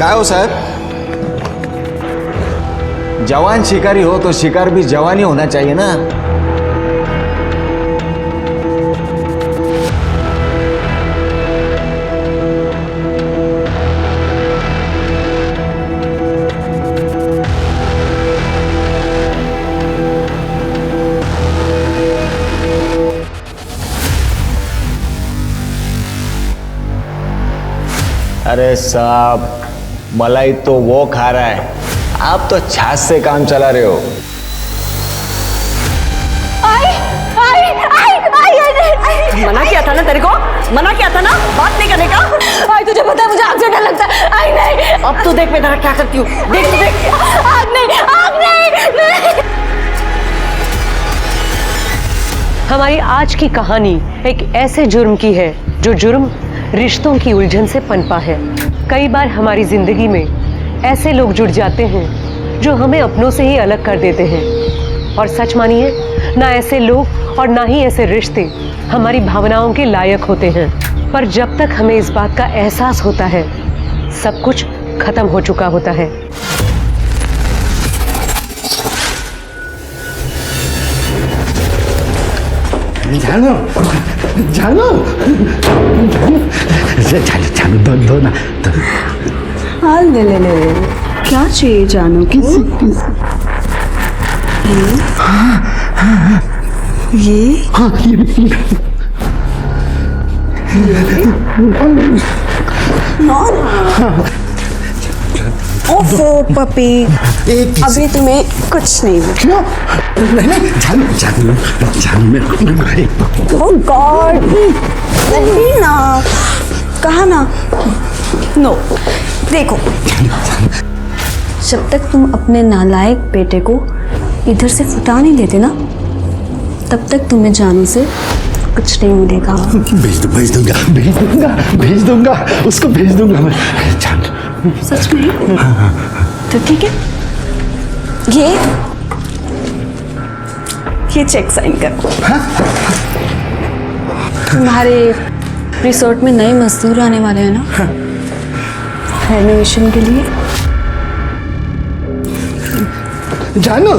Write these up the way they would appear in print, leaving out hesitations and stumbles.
काय हो साहब, जवान शिकारी हो तो शिकार भी जवान ही होना चाहिए ना। अरे साहब, मलाई तो वो खा रहा है, आप तो छाछ से काम चला रहे हो। मना किया था ना तेरे को, मना किया था ना बात नहीं करने का। आई तुझे पता है मुझे आग से डर लगता है। आई नहीं, अब तो देख मैं तेरा क्या करती हूँ। देख तू देख। आग नहीं, आग नहीं। हमारी आज की कहानी एक ऐसे जुर्म की है जो जुर्म रिश्तों की उलझन से पनपा है। कई बार हमारी जिंदगी में ऐसे लोग जुड़ जाते हैं जो हमें अपनों से ही अलग कर देते हैं। और सच मानिए, ना ऐसे लोग और ना ही ऐसे रिश्ते हमारी भावनाओं के लायक होते हैं। पर जब तक हमें इस बात का एहसास होता है, सब कुछ खत्म हो चुका होता है। जानो जानो जानो दो ना। हाँ ले ले ले ले। क्या चाहिए जानो को? ये ओफो पपी, अभी तुम्हें कुछ नहीं मिला। क्यों? नहीं जानो ओह गॉड, नहीं ना, कहा ना। नो देखो, जब तक तुम अपने नालायक बेटे को इधर से फुटा नहीं देते ना, तब तक तुम्हें जानू से कुछ नहीं मिलेगा। भेज दूंगा उसको, भेज दूंगा मैं। जान सच में? तो ठीक है, ये चेक साइन कर। तुम्हारे रिसोर्ट में नए मजदूर आने वाले हैं ना, रेनोवेशन के लिए। जानो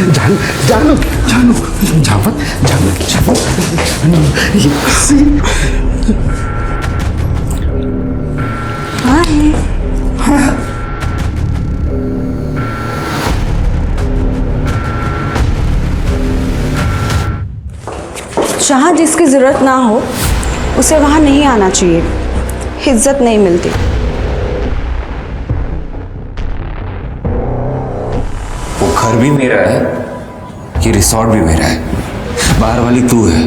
जानो जानो जानो जावत जानो जानो जहाँ जिसकी जरूरत ना हो उसे वहां नहीं आना चाहिए, इज्जत नहीं मिलती। वो घर भी मेरा है, ये रिसॉर्ट भी मेरा है। बाहर वाली तू है,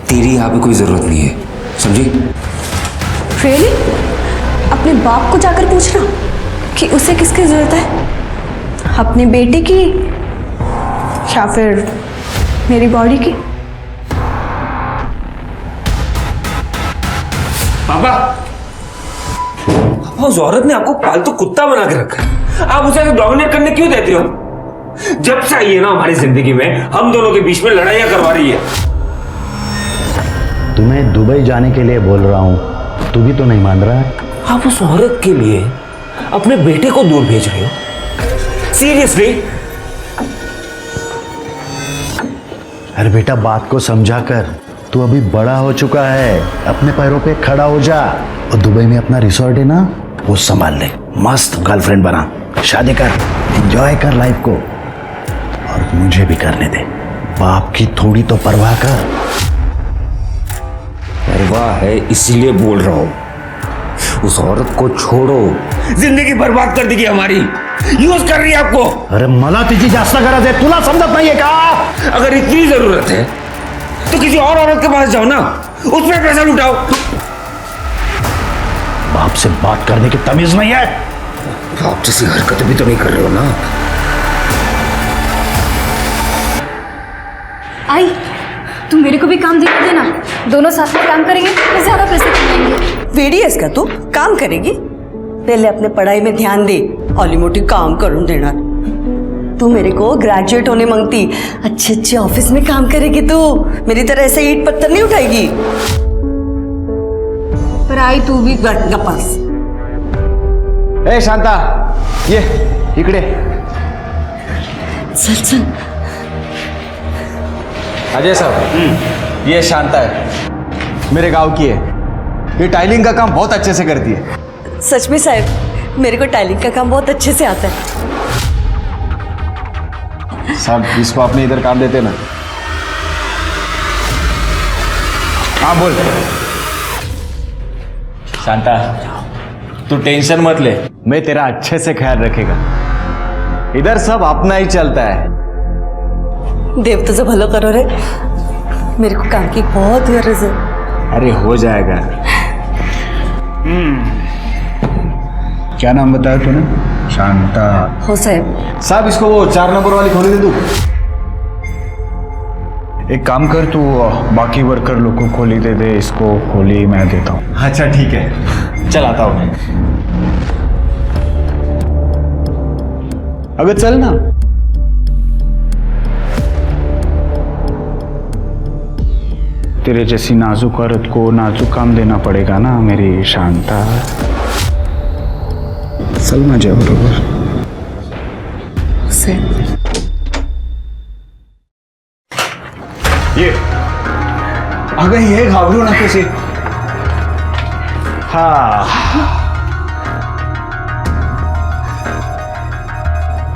तेरी यहाँ पे कोई जरूरत नहीं है, समझी? रियली? अपने बाप को जाकर पूछना कि उसे किसकी जरूरत है, अपने बेटे की या फिर मेरी बॉडी की? पापा, उस औरत ने आपको पालतू कुत्ता बना के रखा है, आप उसे डोमिनेट करने क्यों देते हो? जब से आई है ना हमारी जिंदगी में, हम दोनों के बीच में लड़ाइयां करवा रही है। तुम्हें दुबई जाने के लिए बोल रहा हूँ, तू भी तो नहीं मान रहा है। आप उस औरत के लिए अपने बेटे को दूर भेज रहे हो? सीरियसली? अरे बेटा, बात को समझा कर, तू अभी बड़ा हो चुका है, अपने पैरों पे खड़ा हो जा। और दुबई में अपना रिसोर्ट है ना, वो संभाल ले, मस्त गर्लफ्रेंड बना, शादी कर, एंजॉय कर लाइफ को, और मुझे भी करने दे। बाप की थोड़ी तो परवाह कर। परवाह है इसलिए बोल रहा हूं, उस औरत को छोड़ो, जिंदगी बर्बाद कर देगी हमारी, यूज कर रही है आपको। अरे मला तिची जास्त गरज है, तुला समजत नाहीये का? अगर इतनी जरूरत है तो किसी और औरत के पास जाओ ना, उसमें पैसा लुटाओ। बाप से बात करने की तमीज नहीं है। आप जैसी हरकतें भी तो नहीं कर रहे हो ना। आई, तुम मेरे को भी काम दे देना, दोनों साथ में काम करेंगे तो ज्यादा पैसे कमाएंगे। वेडीएस का तू काम करेगी? पहले अपने पढ़ाई में ध्यान दे, हॉली मोटी काम करूं देना। तू मेरे को ग्रेजुएट होने मांगती, अच्छे अच्छे ऑफिस में काम करेगी तू, मेरी तरह ऐसे ईंट पत्थर नहीं उठाएगी। पर आई तू भी पास ए शांता, ये इकडे. चल चल. अजय साहब, ये शांता है, मेरे गांव की है. ये टाइलिंग का काम बहुत अच्छे से करती है. सच में साहब, मेरे को टाइलिंग का काम बहुत अच्छे से आता है. साहब, इसको अपने इधर काम देते ना. हाँ बोल. शांता, तू टेंशन मत ले, मैं तेरा अच्छे से ख्याल रखेगा. इधर सब अपना ही चलता है. देव तुझं भलं करो रे, मेरे को काम की बहुत गरज है. अरे हो जाएगा. क्या नाम बताया तूने? शांता. हो साहेब. साहब, इसको वो 4 नंबर वाली खोली दे दू. एक काम कर, तू बाकी वर्कर लोग को खोली दे दे, इसको खोली मैं देता हूँ. अच्छा ठीक है, चल आता हूँ. अगर चल ना. तेरे जैसी नाजुक औरत को नाजुक काम देना पड़ेगा ना मेरी शांता. चल माझ्या बरोबर. साहेब, ये अगं ये घाबरू नकोस. हाँ,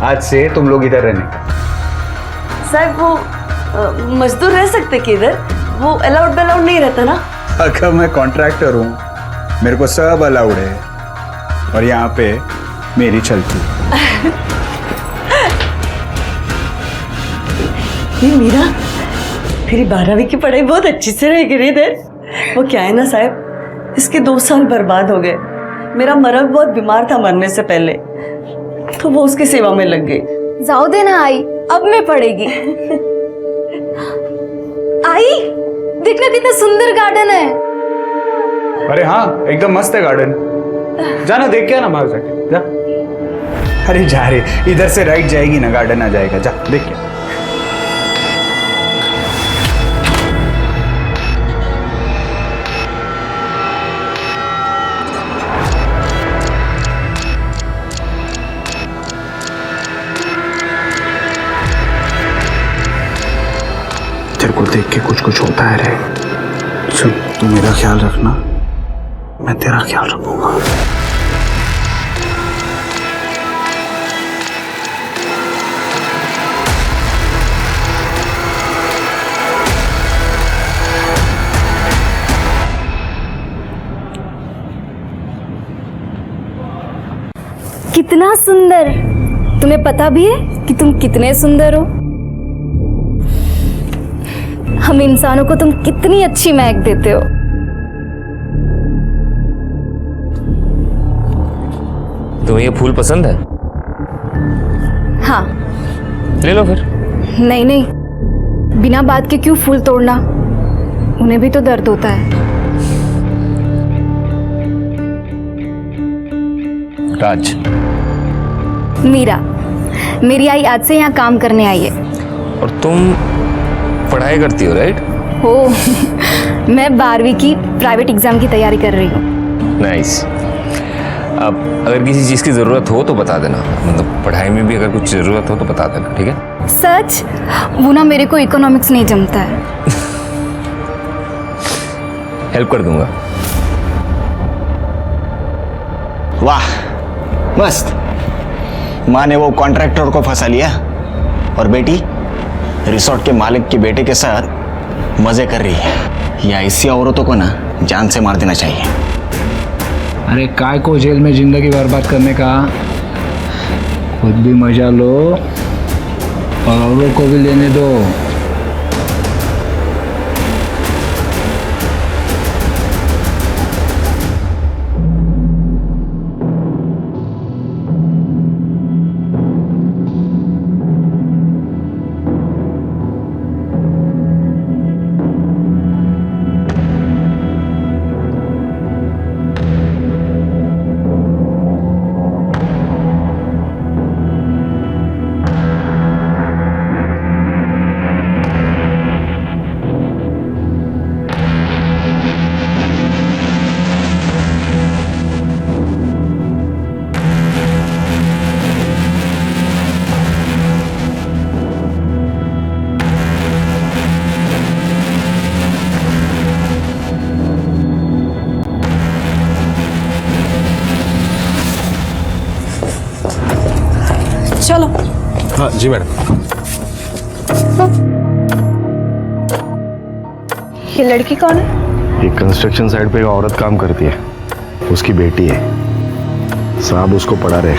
आज से तुम लोग इधर रहने. साहब वो मजदूर रह सकते कि इधर? वो अलाउड बेलाउड नहीं रहता ना? अगर मैं कॉन्ट्रैक्टर हूँ, मेरे को सब अलाउड है, और यहाँ पे मेरी चलती. ये मीरा, मेरी 12वीं की पढ़ाई बहुत अच्छी से रह गई इधर. वो क्या है ना साहब, इसके 2 साल बर्बाद हो गए. मेरा मर्द बहुत बीमार था मरने से पहले, तो वो उसकी सेवा में लग गई. जाओ दे ना आई, अब मैं पढ़ेगी. आई, देखना कितना सुंदर गार्डन है. अरे हाँ, एकदम मस्त है गार्डन. जाना देख क्या ना बाहर जाके जा. अरे जा रे, इधर से राइट जाएगी ना, गार्डन आ जाएगा. जा देख क्या. तेरे को देख के कुछ कुछ होता है रे. सुन, तू मेरा ख्याल रखना, मैं तेरा ख्याल रखूंगा. कितना सुंदर. तुम्हें पता भी है कि तुम कितने सुंदर हो? हम इंसानों को तुम कितनी अच्छी महक देते हो. तुम्हें ये फूल पसंद है? हाँ. ले लो फिर. नहीं नहीं, बिना बात के क्यों फूल तोड़ना? उन्हें भी तो दर्द होता है. राज. मीरा, मेरी आई आज से यहाँ काम करने आई है. और तुम पढ़ाई करती हो, राइट? हो. मैं 12वीं की प्राइवेट एग्जाम की तैयारी कर रही हूँ. नाइस. अब अगर किसी चीज़ की ज़रूरत हो तो बता देना, मतलब पढ़ाई में भी अगर कुछ ज़रूरत हो तो बता देना, ठीक है? सच? वो ना मेरे को इकोनॉमिक्स नहीं जमता है. हेल्प कर दूंगा. वाह, मस्त. माँ ने वो कॉन्ट्रैक्टर को फंसा लिया, और बेटी रिसोर्ट के मालिक के बेटे के साथ मजे कर रही है. या ऐसी औरतों को ना जान से मार देना चाहिए. अरे काय को जेल में जिंदगी बर्बाद करने का, खुद भी मजा लो और औरों को भी लेने दो. चलो। हाँ जी मैडम। ये लड़की कौन है? ये कंस्ट्रक्शन साइट पे एक औरत काम करती है, उसकी बेटी है। साहब उसको पढ़ा रहे।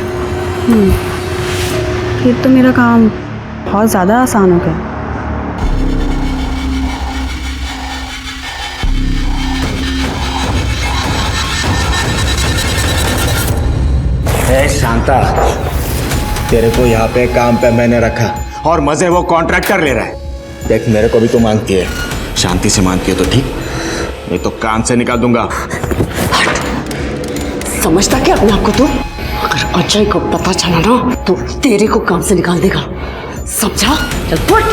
ये तो मेरा काम बहुत ज़्यादा आसान हो गया। ए शांता, तेरे को यहाँ पे काम पे मैंने रखा और मजे वो कॉन्ट्रैक्टर ले रहा है। देख मेरे को भी तो मांगती है, शांति से मांगती है तो ठीक, नहीं तो काम से निकाल दूंगा। समझता क्या अपने आप को तू? अगर अजय को पता चला ना तो तेरे को काम से निकाल देगा, समझा? चल फुट।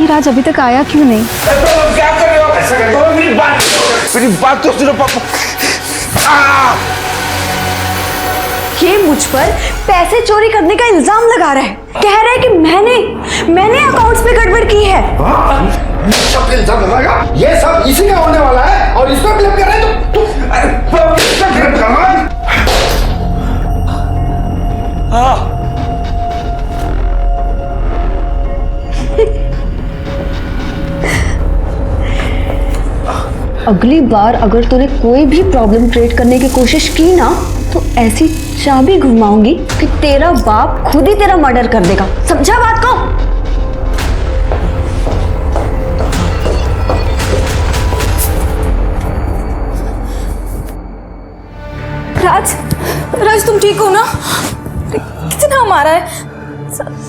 ये राज अभी तक आया क्यों नहीं? क्या कर रहे हो? ऐसा कर रहे हो? मेरी बात तो सुनो पापा। ये मुझ पर पैसे चोरी करने का इल्जाम लगा रहा है, कह रहा है कि मैंने अकाउंट्स में गड़बड़ की है। सब इल्जाम लगाएगा, ये सब इसी का होने वाला है और इसको ब्लेम कर रहे हैं तू। अगली बार अगर तूने कोई भी प्रॉब्लम क्रिएट करने की कोशिश की ना तो ऐसी चाबी घुमाऊंगी कि तेरा बाप खुद ही तेरा मर्डर कर देगा, समझा बात को? राज तुम ठीक हो ना? कितना मारा है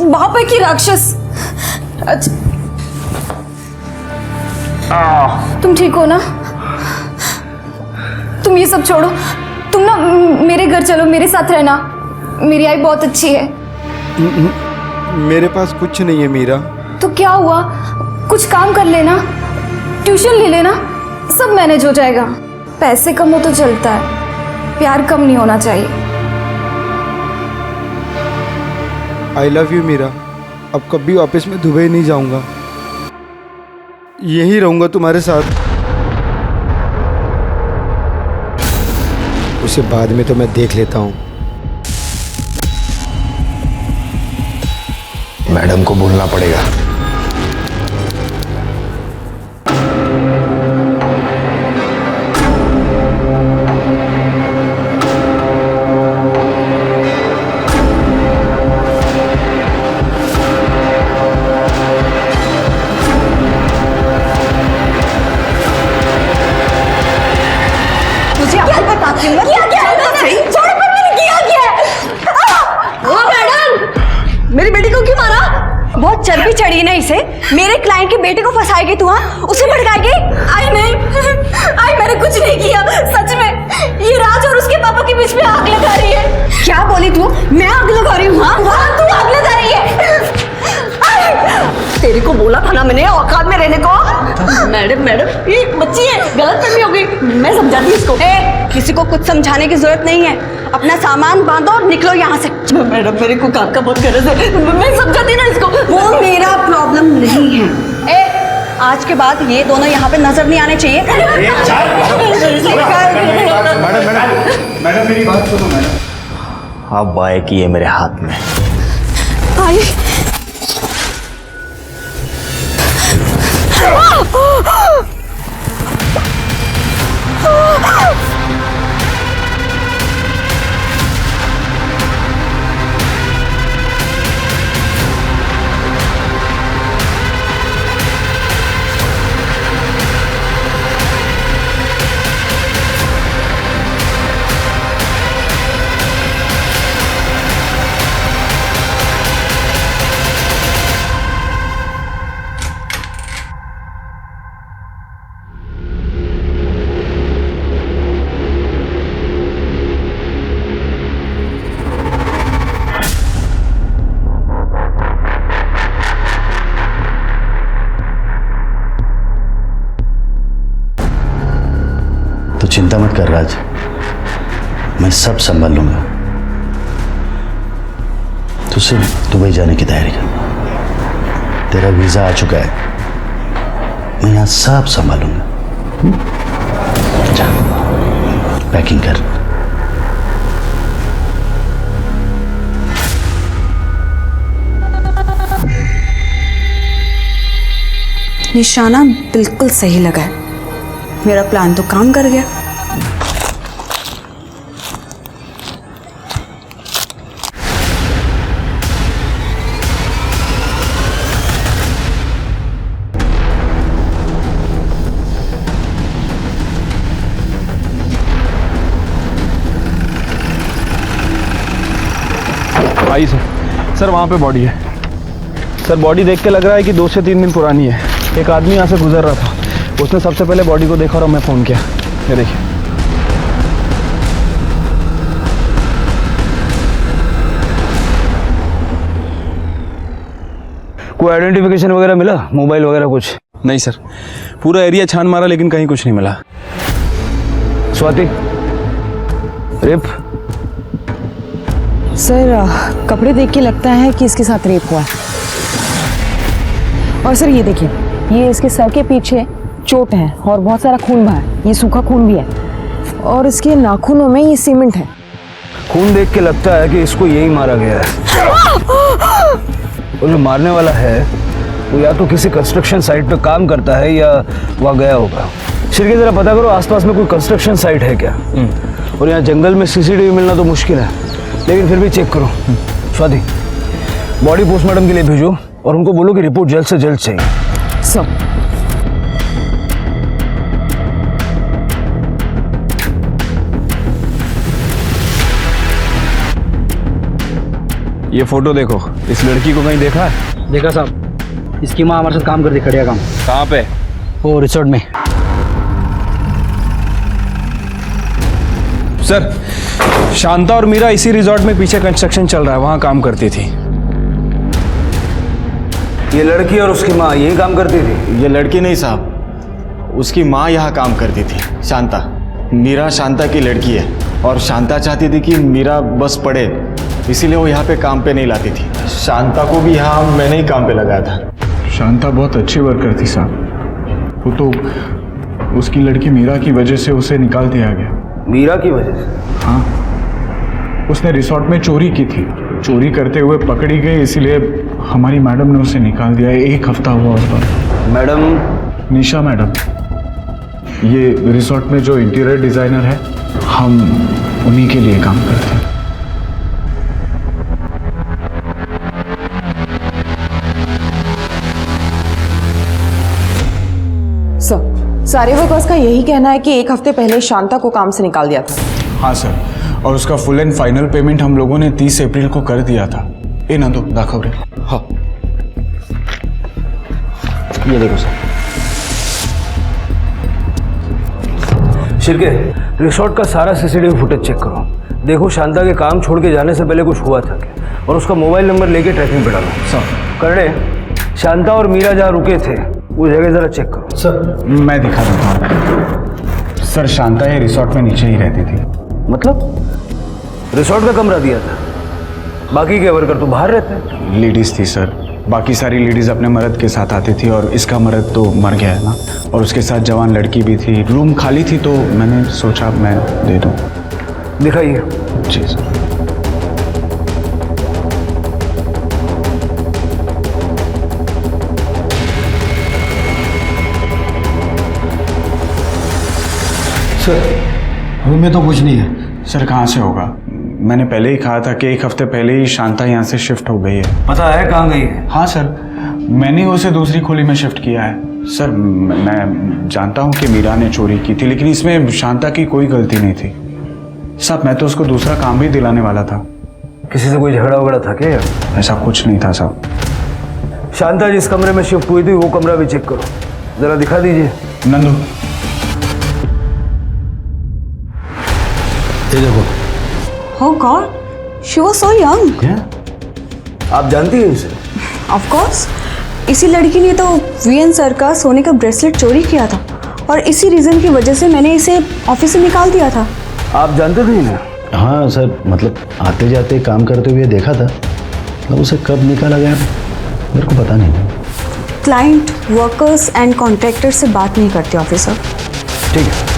बाप है कि राक्षस? राज तुम ठीक हो ना? तुम ये सब छोड़ो, तुम ना मेरे घर चलो, मेरे साथ रहना। मेरी आई बहुत अच्छी है। मेरे पास कुछ नहीं है मीरा। तो क्या हुआ, कुछ काम कर लेना, ट्यूशन ले लेना, सब मैनेज हो जाएगा। पैसे कम हो तो चलता है, प्यार कम नहीं होना चाहिए। I love you Meera. अब कभी वापस मैं दुबई नहीं जाऊंगा, यहीं रहूंगा तुम्हारे साथ। उसे बाद में तो मैं देख लेता हूँ। मैडम को बोलना पड़ेगा। मेरी बेटी को क्यों मारा? बहुत चर्बी चढ़ी ना इसे। मेरे क्लाइंट के बेटे को फंसाएगी तू? उसे भड़काएगी? आई मैंने कुछ नहीं किया, सच में। ये राज और उसके पापा के बीच में आग लगा रही है। क्या बोली तू? मैं आग लगा रही हूँ? हाँ तू आग लगा रही है। तेरे को बोला था ना मैंने औकात में रहने को। मैडम ये बच्ची है, गलत फहमी हो गई, मैं समझाती इसको। किसी को कुछ समझाने की जरूरत नहीं है, अपना सामान बांधो और निकलो यहाँ से। मैडम मेरे को काम का बहुत गरज है, मैं समझाती ना इसको। वो मेरा प्रॉब्लम नहीं है। आज के बाद ये दोनों यहाँ पे नजर नहीं आने चाहिए। मैडम मेरी बात सुनो मैडम। अब बाय की है मेरे हाथ में। आई चिंता मत कर राज, मैं सब संभाल लूंगा। तू सिर्फ दुबई जाने की तैयारी कर, तेरा वीजा आ चुका है, मैं यहाँ सब संभालूंगा। जा, पैकिंग कर। निशाना बिल्कुल सही लगा है, मेरा प्लान तो काम कर गया। आई सर वहाँ पे बॉडी है सर। बॉडी देख के लग रहा है कि 2 से 3 दिन पुरानी है। एक आदमी यहाँ से गुजर रहा था, उसने सबसे पहले बॉडी को देखा और मैं फ़ोन किया। ये देखिए। कोई आइडेंटिफिकेशन वगैरह मिला, मोबाइल वगैरह कुछ? नहीं सर, पूरा एरिया छान मारा लेकिन कहीं कुछ नहीं मिला। स्वाति, रेप? सर कपड़े देख के लगता है कि इसके साथ रेप हुआ है। और सर ये देखिए, ये इसके सर के पीछे चोट है और बहुत सारा खून बहा है, ये सूखा खून भी है और इसके नाखूनों में ये सीमेंट है। खून देख के लगता है कि इसको यही मारा गया है। और जो मारने वाला है वो या तो किसी कंस्ट्रक्शन साइट पे काम करता है या वहाँ गया होगा। शिरके जरा पता करो आसपास में कोई कंस्ट्रक्शन साइट है क्या। और यहाँ जंगल में सीसीटीवी मिलना तो मुश्किल है, लेकिन फिर भी चेक करो। स्वाति, बॉडी पोस्टमार्टम के लिए भेजो और उनको बोलो कि रिपोर्ट जल्द से जल्द चाहिए। सर ये फोटो देखो, इस लड़की को कहीं देखा है? देखा साहब, इसकी माँ हमारे साथ काम करती, खड़िया काम। कहाँ पे? वो रिसोर्ट में। सर शांता और मीरा इसी रिजॉर्ट में पीछे कंस्ट्रक्शन चल रहा है, वहाँ काम करती थी। ये लड़की और उसकी माँ यही काम करती थी? ये लड़की नहीं साहब, उसकी माँ यहाँ काम करती थी, शांता। मीरा शांता की लड़की है और शांता चाहती थी कि मीरा बस पढ़े, इसीलिए वो यहाँ पे काम पे नहीं लाती थी। शांता को भी यहाँ मैंने ही काम पे लगाया था। शांता बहुत अच्छी वर्कर थी साहब, वो तो उसकी लड़की मीरा की वजह से उसे निकाल दिया गया। मीरा की वजह से? हाँ, उसने रिसोर्ट में चोरी की थी, चोरी करते हुए पकड़ी गई, इसीलिए हमारी मैडम ने उसे निकाल दिया। 1 हफ्ता हुआ उस पर। मैडम? निशा मैडम, ये रिसोर्ट में जो इंटीरियर डिज़ाइनर है, हम उन्हीं के लिए काम करते हैं। सर सारे वर्कर्स का यही कहना है कि 1 हफ्ते पहले शांता को काम से निकाल दिया था। हाँ सर, और उसका फुल एंड फाइनल पेमेंट हम लोगों ने 30 अप्रैल को कर दिया था। ए नंदू दाखव रे। हाँ ये देखो सर। शिरके, रिसोर्ट का सारा सीसीटीवी फुटेज चेक करो। देखो शांता के काम छोड़ के जाने से पहले कुछ हुआ था क्या, और उसका मोबाइल नंबर लेके ट्रैकिंग पे डालो। सर करने, शांता और मीरा जहाँ रुके थे वो जगह जरा चेक करो। सर मैं दिखा देता हूँ। सर शांता ये रिसोर्ट में नीचे ही रहती थी। मतलब रिसोर्ट का कमरा दिया था, बाकी के वर्कर तो बाहर रहते हैं। लेडीज थी सर, बाकी सारी लेडीज अपने मर्द के साथ आती थी और इसका मर्द तो मर गया है ना, और उसके साथ जवान लड़की भी थी। रूम खाली थी तो मैंने सोचा मैं दे दूँ। दिखाइए। जी सर। सर रूम में तो कुछ नहीं है। सर कहाँ से होगा, मैंने पहले ही कहा था कि 1 हफ्ते पहले ही शांता यहाँ से शिफ्ट हो गई है। पता है कहाँ गई है? हाँ सर, मैंने उसे दूसरी खोली में शिफ्ट किया है। सर मैं जानता हूँ कि मीरा ने चोरी की थी, लेकिन इसमें शांता की कोई गलती नहीं थी। साहब मैं तो उसको दूसरा काम भी दिलाने वाला था। किसी से कोई झगड़ा वगड़ा था क्या? ऐसा कुछ नहीं था साहब। शांता जिस कमरे में शिफ्ट हुई थी वो कमरा भी चेक करो, जरा दिखा दीजिए। नंदू ये देखो। Oh God, she was so young. आप जानती हैं इसे? Of course, इसी लड़की ने तो वीएन सर का सोने का ब्रेसलेट चोरी किया था और इसी रीजन की वजह से मैंने इसे ऑफिस से निकाल दिया था। आप जानते थे ना? हाँ सर, मतलब आते जाते काम करते हुए देखा था, मतलब उसे कब निकाला गया मेरे को पता नहीं। क्लाइंट, वर्कर्स एंड कॉन्ट्रैक्टर से बात नहीं करते ऑफिसर। ठीक है।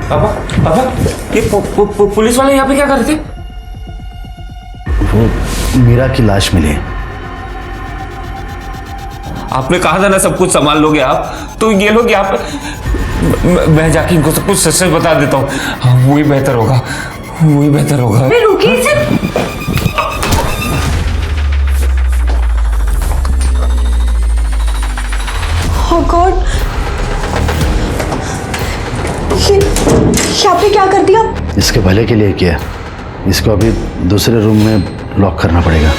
पापा पापा ये पुलिस वाले यहाँ पे क्या कर रहे थे? वो मीरा की लाश मिली है। आपने कहा था ना सब कुछ संभाल लोगे आप, तो ये लोग यहाँ पे मैं जाके इनको सब कुछ सच सच बता देता हूँ। हाँ, वही बेहतर होगा, वही बेहतर होगा। रुकिए से। Oh God, ये आपने क्या कर दिया? इसके भले के लिए किया। इसको अभी दूसरे रूम में लॉक करना पड़ेगा।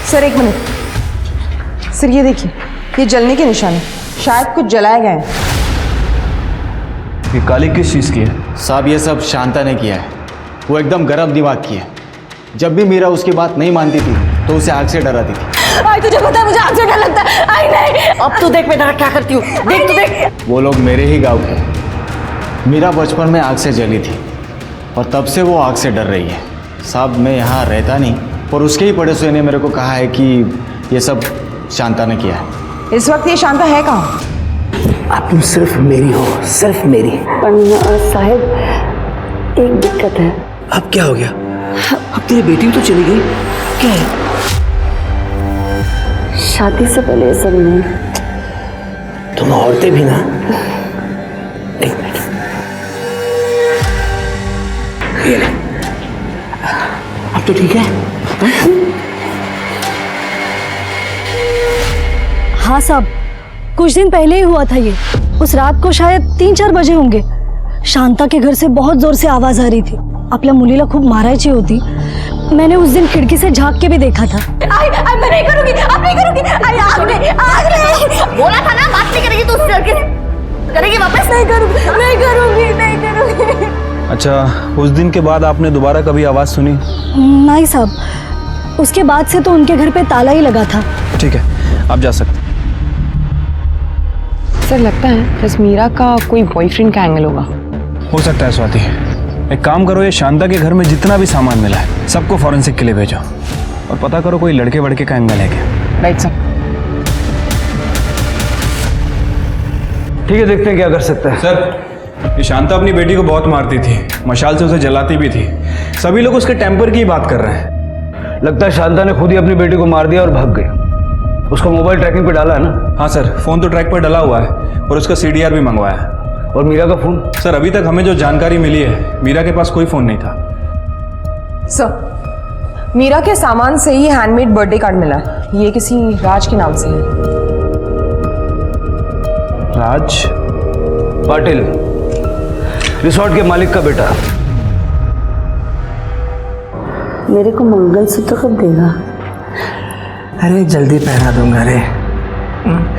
सर एक मिनट सर, ये देखिए, ये जलने के निशान है, शायद कुछ जलाया गया है। ये काली किस चीज़ की है? साहब ये सब शांता ने किया है। वो एकदम गर्म दिमाग की है। जब भी मीरा उसकी बात नहीं मानती थी तो उसे आग से डराती थी। आई तुझे पता है मुझे आग से डर लगता है। आई नहीं, अब तो देख मैं क्या करती हूँ। देख तो देख। वो लोग मेरे ही गांव के। मीरा बचपन में आग से जली थी और तब से वो आग से डर रही है। साहब मैं यहाँ रहता नहीं, और उसके ही पड़ोसियों ने मेरे को कहा है कि ये सब शांता ने किया है। इस वक्त ये शांता है कहाँ? अब तुम सिर्फ मेरी हो, सिर्फ मेरी। साहब एक दिक्कत है। अब क्या हो गया? अब तेरी बेटी भी तो चली गई, क्या है? शादी से पहले ये सब नहीं। तुम औरतें भी ना। एक मिनट, ये ले। अब तो ठीक है? हाँ साहब, कुछ दिन पहले ही हुआ था ये। उस रात को शायद 3-4 बजे होंगे। शांता के घर से बहुत जोर से आवाज आ रही थी। आपल्या मुलीला खूप मारायची होती। मैंने उस दिन खिड़की से झांक के भी देखा था। आई मैं नहीं करूंगी, अब नहीं करूंगी। आई आग नहीं। बोला था ना बात नहीं करेगी तो उससे करेगी वापस। नहीं करूंगी, नहीं करूंगी, नहीं करूंगी। अच्छा, उस दिन के बाद आपने दोबारा कभी आवाज़ सुनी? नहीं साहब, उसके बाद से तो उनके घर पे ताला ही लगा था। ठीक है, आप जा सकते। सर लगता है इस मीरा का कोई बॉयफ्रेंड का एंगल होगा। हो सकता है स्वाति। एक काम करो, ये शांता के घर में जितना भी सामान मिला है सबको फॉरेंसिक के लिए भेजो और पता करो कोई लड़के वड़के का एंगल है क्या। Right sir. ठीक है, देखते हैं क्या कर सकते हैं। सर, ये शांता अपनी बेटी को बहुत मारती थी, मशाल से उसे जलाती भी थी। सभी लोग उसके टेम्पर की ही बात कर रहे हैं। लगता है शांता ने खुद ही अपनी बेटी को मार दिया और भाग गई। उसको मोबाइल ट्रैकिंग पे डाला है ना? हाँ सर, फोन तो ट्रैक पर डला हुआ है और उसका CDR भी मंगवाया है। और मीरा का फोन? सर अभी तक हमें जो जानकारी मिली है, मीरा के पास कोई फोन नहीं था। सर, मीरा के सामान से ही हैंडमेड बर्थडे कार्ड मिला है। ये किसी राज के नाम से है। राज पाटिल, रिसोर्ट के मालिक का बेटा। मेरे को मंगलसूत्र कब देगा? अरे जल्दी पहना दूंगा। अरे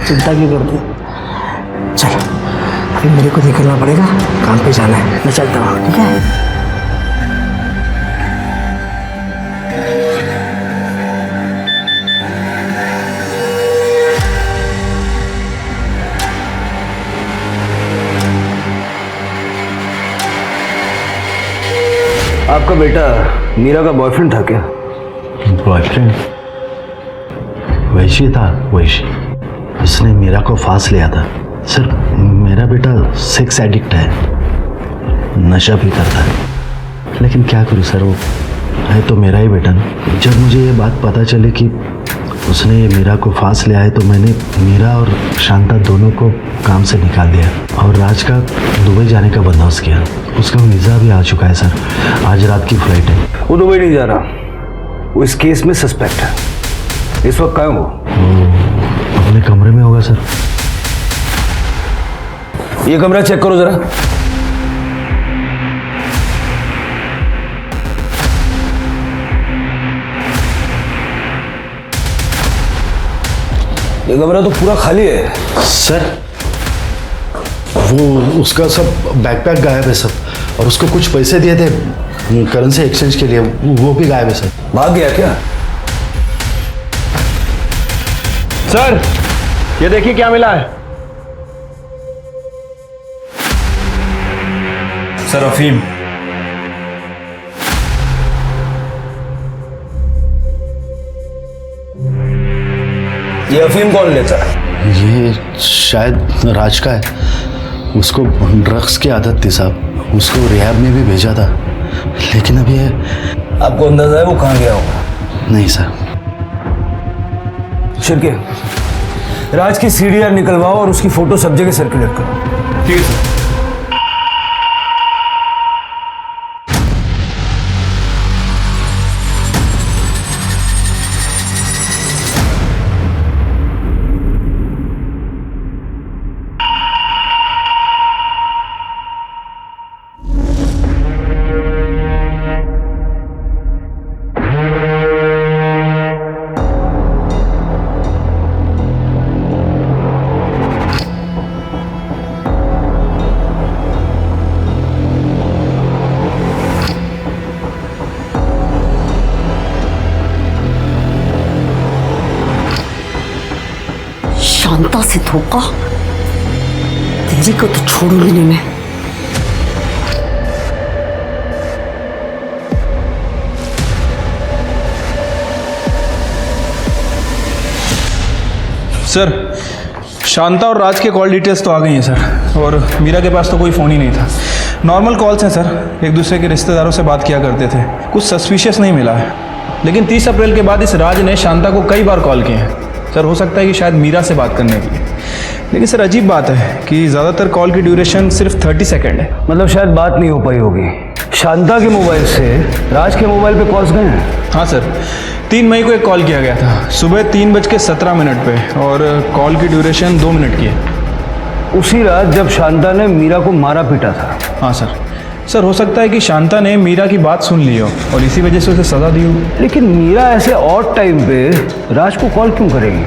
चिंता क्यों करती? चल अभी मेरे को निकलना पड़ेगा, काम पे जाना है। मैं चलता हूँ, ठीक है? आपका बेटा मीरा का बॉयफ्रेंड था क्या? बॉयफ्रेंड? वैशी था, वैशी। उसने मीरा को फांस लिया था। सर मेरा बेटा सेक्स एडिक्ट है, नशा भी करता है। लेकिन क्या करूं सर, वो है तो मेरा ही बेटा ना। जब मुझे ये बात पता चली कि उसने ये मीरा को फांस लिया है तो मैंने मीरा और शांता दोनों को काम से निकाल दिया और राज का दुबई जाने का बंदोबस्त किया। उसका वीज़ा भी आ चुका है सर, आज रात की फ्लाइट है। वो दुबई नहीं जा रहा, वो इस केस में सस्पेक्ट है। इस वक्त कहाँ वो? अपने कमरे में होगा सर। ये कमरा चेक करो जरा। ये कमरा तो पूरा खाली है। सर वो उसका सब बैकपैक गायब है सब, और उसको कुछ पैसे दिए थे करेंसी एक्सचेंज के लिए, वो भी गायब है सर। भाग गया क्या? सर ये देखिए क्या मिला है। सर अफीम। ये अफीम कौन लेता है? ये शायद राज का है, उसको ड्रग्स की आदत थी साहब, उसको रिहैब में भी भेजा था, लेकिन अब ये आपको अंदाजा है वो कहाँ गया होगा? नहीं सर। शिरके, राज की सीडीआर निकलवाओ और उसकी फोटो सब जगह सर्कुलेट करो। ठीक है सर। शांता से धोखा, तेरी को तो छोड़ूंगी नहीं मैं। सर शांता और राज के कॉल डिटेल्स तो आ गई हैं सर, और मीरा के पास तो कोई फ़ोन ही नहीं था। नॉर्मल कॉल्स हैं सर, एक दूसरे के रिश्तेदारों से बात किया करते थे, कुछ सस्पिशियस नहीं मिला है। लेकिन 30 अप्रैल के बाद इस राज ने शांता को कई बार कॉल किए हैं सर, हो सकता है कि शायद मीरा से बात करने के लिए। लेकिन सर अजीब बात है कि ज़्यादातर कॉल की ड्यूरेशन सिर्फ 30 सेकेंड है। मतलब शायद बात नहीं हो पाई होगी। शांता के मोबाइल से राज के मोबाइल पे कॉल्स गए हैं? हाँ सर, 3 मई को एक कॉल किया गया था सुबह 3:17 पे, और कॉल की ड्यूरेशन 2 मिनट की है। उसी रात जब शांता ने मीरा को मारा पीटा था? हाँ सर। सर हो सकता है कि शांता ने मीरा की बात सुन ली हो और इसी वजह से उसे सज़ा दी हो। लेकिन मीरा ऐसे ऑड टाइम पे राज को कॉल क्यों करेगी?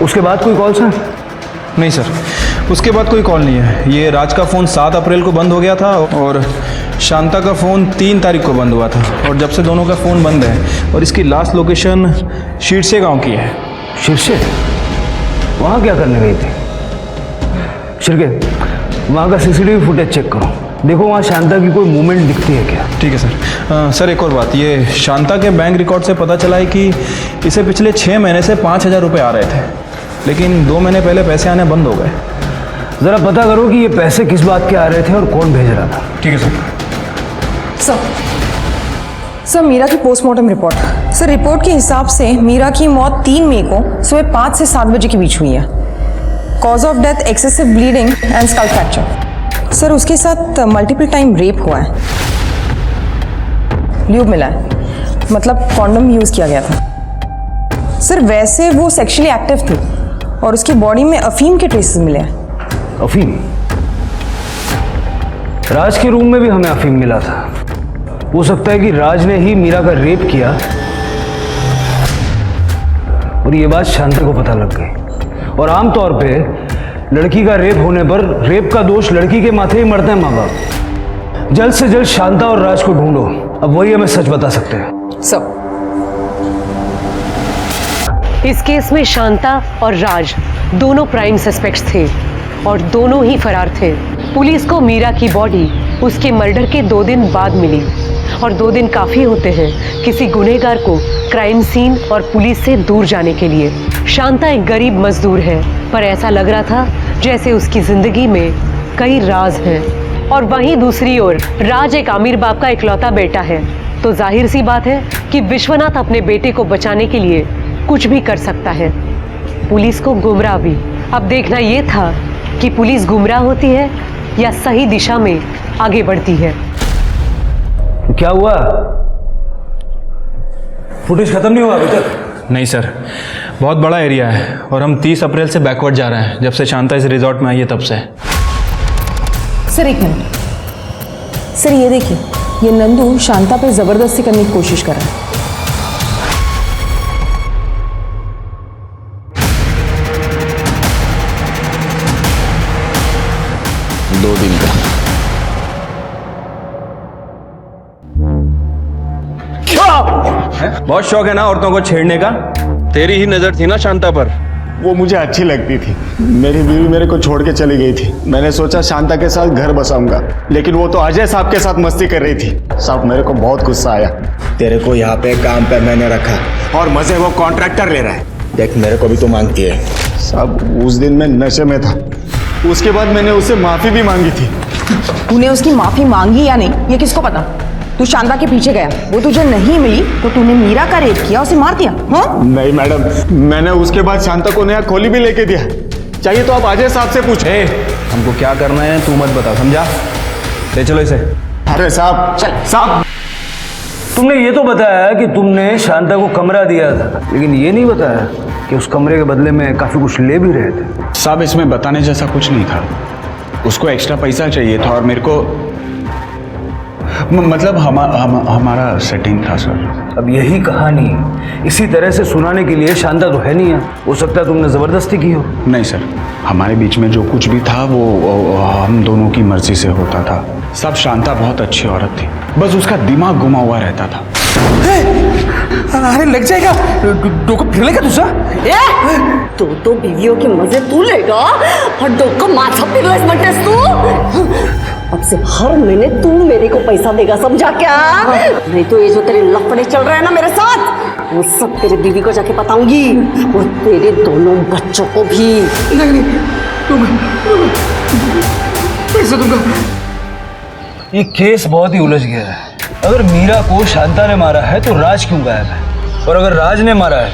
उसके बाद कोई कॉल्स है? नहीं सर, उसके बाद कोई कॉल नहीं है। ये राज का फ़ोन 7 अप्रैल को बंद हो गया था और शांता का फ़ोन 3 तारीख को बंद हुआ था, और जब से दोनों का फ़ोन बंद है। और इसकी लास्ट लोकेशन शीरसे गांव की है। शीरसे? वहाँ क्या करने गई थी? शिरके, वहाँ का सीसीटीवी फुटेज चेक करो, देखो वहाँ शांता की कोई मूवमेंट दिखती है क्या? ठीक है सर। सर एक और बात, ये शांता के बैंक रिकॉर्ड से पता चला है कि इसे पिछले 6 महीने से 5,000 रुपये आ रहे थे, लेकिन 2 महीने पहले पैसे आने बंद हो गए। ज़रा पता करो कि ये पैसे किस बात के आ रहे थे और कौन भेज रहा था। ठीक है सर। सर मीरा की पोस्टमार्टम रिपोर्ट। सर रिपोर्ट के हिसाब से मीरा की मौत 3 मई को सुबह 5 से 7 बजे के बीच हुई है। Cause of death excessive bleeding and skull fracture. Sir उसके साथ मल्टीपल टाइम रेप हुआ है, ल्यूब मिला है, मतलब कॉन्डम यूज किया गया था। सर वैसे वो सेक्सुअली एक्टिव थी और उसकी बॉडी में अफीम के ट्रेसेस मिले हैं। अफीम? राज के रूम में भी हमें अफीम मिला था। हो सकता है कि राज ने ही मीरा का रेप किया और ये बात शांता को पता लग गई। और आमतौर पे लड़की का रेप होने पर रेप का दोष लड़की के माथे ही मरते हैं माँ बाप। जल्द से जल्द शांता और राज को ढूंढो, अब वही हमें सच बता सकते हैं। सब इस केस में शांता और राज दोनों प्राइम सस्पेक्ट्स थे और दोनों ही फरार थे। पुलिस को मीरा की बॉडी उसके मर्डर के 2 दिन बाद मिली, और 2 दिन काफी होते हैं किसी गुनहगार को क्राइम सीन और पुलिस से दूर जाने के लिए। शांता एक गरीब मजदूर है, पर ऐसा लग रहा था जैसे उसकी जिंदगी में कई राज हैं। और वहीं दूसरी ओर राज एक अमीर बाप का इकलौता बेटा है, तो जाहिर सी बात है कि विश्वनाथ अपने बेटे को बचाने के लिए कुछ भी कर सकता है। पुलिस को गुमराह भी। अब देखना ये था कि पुलिस गुमराह होती है या सही दिशा में आगे बढ़ती है। क्या हुआ? फुटेज खत्म नहीं हुआ अभी तक? नहीं सर, बहुत बड़ा एरिया है और हम 30 अप्रैल से बैकवर्ड जा रहे हैं, जब से शांता इस रिजॉर्ट में आई है तब से। सर एक मिनट, सर ये देखिए, ये नंदू शांता पे जबरदस्ती करने की कोशिश कर रहा है। बहुत शौक है ना औरतों को छेड़ने का? तेरी ही नजर थी ना शांता पर। वो मुझे अच्छी लगती थी। मेरी बीवी मेरे को छोड़ के चली गई थी। मैंने सोचा शांता के साथ घर बसाऊंगा, लेकिन वो तो अजय साहब के साथ मस्ती कर रही थी। साहब मेरे को बहुत गुस्सा आया। तेरे को यहाँ पे काम पे मैंने रखा और मजे वो कॉन्ट्रैक्टर ले रहा है। देख मेरे को भी तो मांगती है। साहब उस दिन मैं नशे में था, उसके बाद मैंने उससे माफी भी मांगी थी। तूने उसकी माफी मांगी या नहीं ये किसको पता? तू शांता के पीछे गया, वो तुझे नहीं मिली तो तूने मीरा का रेप किया, उसे मार दिया? हाँ? नहीं मैडम, मैंने उसके बाद शांता को नया खोली भी लेके दिया। चाहिए तो आप अजय साहब से पूछे। हमको क्या करना है तू मत बता, समझा? ले चलो इसे। अरे साहब, चल साहब तुमने ये तो बताया कि तुमने शांता को कमरा दिया था, लेकिन ये नहीं बताया कि उस कमरे के बदले में काफी कुछ ले भी रहे थे। साहब इसमें बताने जैसा कुछ नहीं था। उसको एक्स्ट्रा पैसा चाहिए था और मेरे को मतलब हमारा सेटिंग था सर। अब यही कहानी इसी तरह से सुनाने के लिए शांता तो है नहीं है, हो सकता है तुमने जबरदस्ती की हो। नहीं सर, हमारे बीच में जो कुछ भी था वो हम दोनों की मर्जी से होता था। सब शांता बहुत अच्छी औरत थी, बस उसका दिमाग घुमा हुआ रहता था। अरे लग जाएगा, डोको फिर लेगा तुझा? तो बीवियों के मजे तू लेगा और डोको माथा फिरलास म्हणतेस तू? अब से हर महीने तू मेरे को पैसा देगा, समझा क्या? नहीं तो ये जो तेरे लफड़े चल रहे हैं ना मेरे साथ, वो सब तेरे बीवी को जाके बताऊंगी और तेरे दोनों बच्चों को भी। नहीं पैसा दूंगा। ये केस बहुत ही उलझ गया है। अगर मीरा को शांता ने मारा है तो राज क्यों गायब है, और अगर राज ने मारा है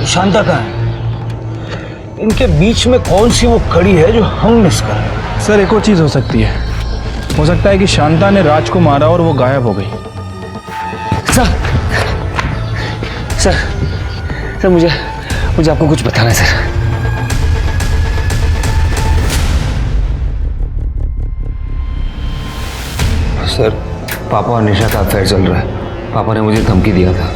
तो शांता कहाँ है? इनके बीच में कौन सी वो कड़ी है जो हम मिस कर रहे हैं? सर एक और चीज हो सकती है, हो सकता है कि शांता ने राज को मारा और वो गायब हो गई। सर मुझे आपको कुछ बताना है सर। सर पापा और निशा का अफेयर चल रहा है। पापा ने मुझे धमकी दिया था